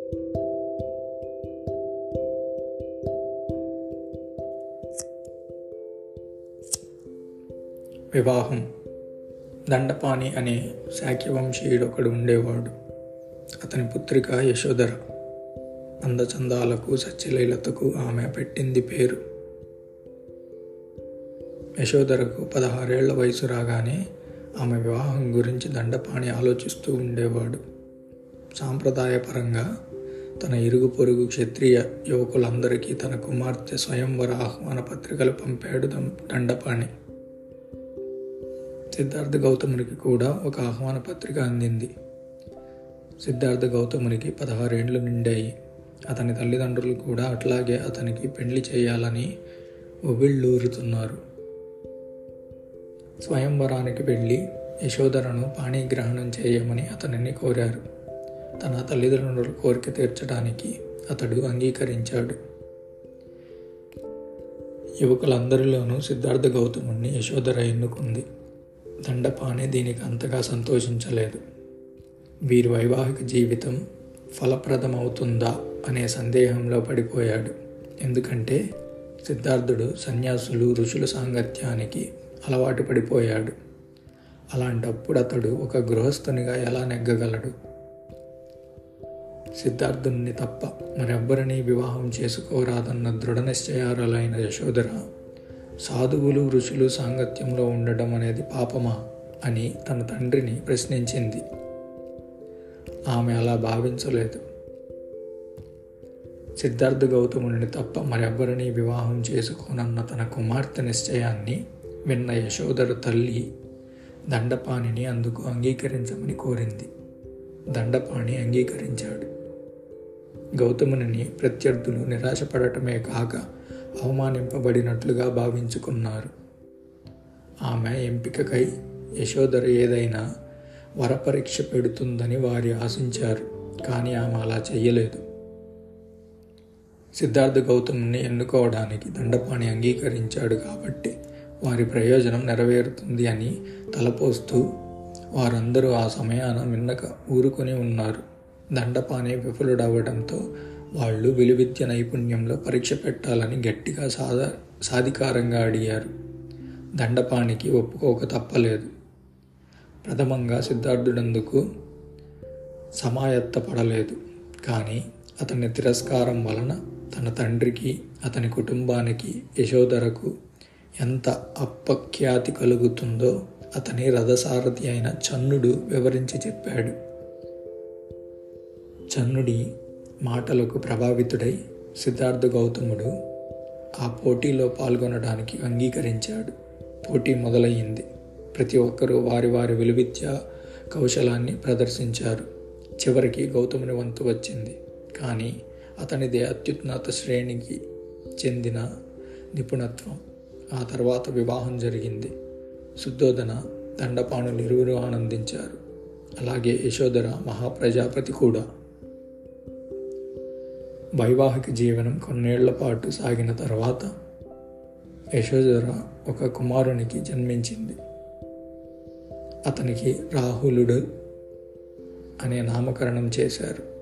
వివాహం. దండపాణి అనే శాక్యవంశీయుడొకడు ఉండేవాడు. అతని పుత్రిక యశోధర. అందచందాలకు సత్యలీలతకు ఆమె పెట్టింది పేరు. యశోధరకు 16 ఏళ్ల వయసు రాగానే ఆమె వివాహం గురించి దండపాణి ఆలోచిస్తూ ఉండేవాడు. సాంప్రదాయపరంగా తన ఇరుగు పొరుగు క్షత్రియ యువకులందరికీ తన కుమార్తె స్వయంవర ఆహ్వాన పత్రికలు పంపాడు దండపాణి. సిద్ధార్థ గౌతమునికి కూడా ఒక ఆహ్వాన పత్రిక అందింది. సిద్ధార్థ గౌతమునికి 16 ఏండ్లు నిండాయి. అతని తల్లిదండ్రులు కూడా అట్లాగే అతనికి పెళ్లి చేయాలని ఉవ్విళ్ళూరుతున్నారు. స్వయంవరానికి వెళ్ళి యశోధరను పాణిగ్రహణం చేయమని అతనిని కోరారు. తన తల్లిదండ్రుల కోరిక తీర్చడానికి అతడు అంగీకరించాడు. యువకులందరిలోనూ సిద్ధార్థ గౌతముణ్ణి యశోధర ఎన్నుకుంది. దండపాణి దీనికి అంతగా సంతోషించలేదు. వీరి వైవాహిక జీవితం ఫలప్రదమవుతుందా అనే సందేహంలో పడిపోయాడు. ఎందుకంటే సిద్ధార్థుడు సన్యాసులు ఋషుల సాంగత్యానికి అలవాటు పడిపోయాడు. అలాంటప్పుడు అతడు ఒక గృహస్థునిగా ఎలా నెగ్గగలడు? సిద్ధార్థుని తప్ప మరెవ్వరినీ వివాహం చేసుకోరాదన్న దృఢ నిశ్చయారులైన యశోధర సాధువులు ఋషులు సాంగత్యంలో ఉండడం అనేది పాపమా అని తన తండ్రిని ప్రశ్నించింది. ఆమె అలా భావించలేదు. సిద్ధార్థ గౌతముని తప్ప మరెవ్వరినీ వివాహం చేసుకోనన్న తన కుమార్తె నిశ్చయాన్ని విన్న యశోధర తల్లి దండపాణిని అందుకు అంగీకరించమని కోరింది. దండపాణి అంగీకరించాడు. గౌతముని ప్రత్యర్థులు నిరాశపడటమే కాక అవమానింపబడినట్లుగా భావించుకున్నారు. ఆమె ఎంపికకై యశోధర ఏదైనా వరపరీక్ష పెడుతుందని వారు ఆశించారు. కానీ ఆమె అలా చెయ్యలేదు. సిద్ధార్థ గౌతముని ఎన్నుకోవడానికి దండపాణి అంగీకరించాడు కాబట్టి వారి ప్రయోజనం నెరవేరుతుంది అని తలపోస్తూ వారందరూ ఆ సమయాన మిన్నక ఊరుకొని ఉన్నారు. దండపాణి విఫలుడవ్వడంతో వాళ్ళు విలువిద్య నైపుణ్యంలో పరీక్ష పెట్టాలని గట్టిగా సాధికారంగా అడిగారు. దండపాణికి ఒప్పుకోక తప్పలేదు. ప్రథమంగా సిద్ధార్థుడందుకు సమాయత్తపడలేదు. కానీ అతని తిరస్కారం వలన తన తండ్రికి అతని కుటుంబానికి యశోధరకు ఎంత అపఖ్యాతి కలుగుతుందో అతని రథసారథి అయిన చన్నుడు వివరించి చెప్పాడు. చన్నుడి మాటలకు ప్రభావితుడై సిద్ధార్థ గౌతముడు ఆ పోటీలో పాల్గొనడానికి అంగీకరించాడు. పోటీ మొదలయ్యింది. ప్రతి ఒక్కరూ వారి వారి విలువిద్య కౌశలాన్ని ప్రదర్శించారు. చివరికి గౌతముని వంతు వచ్చింది. కానీ అతనిదే అత్యున్నత శ్రేణికి చెందిన నిపుణత్వం. ఆ తర్వాత వివాహం జరిగింది. శుద్ధోదన దండపాణులు ఇరువురు ఆనందించారు. అలాగే యశోధర మహాప్రజాపతి కూడా. వైవాహిక జీవనం కొన్నేళ్ల పాటు సాగిన తర్వాత యశోధర ఒక కుమారునికి జన్మించింది. అతనికి రాహులుడు అనే నామకరణం చేశారు.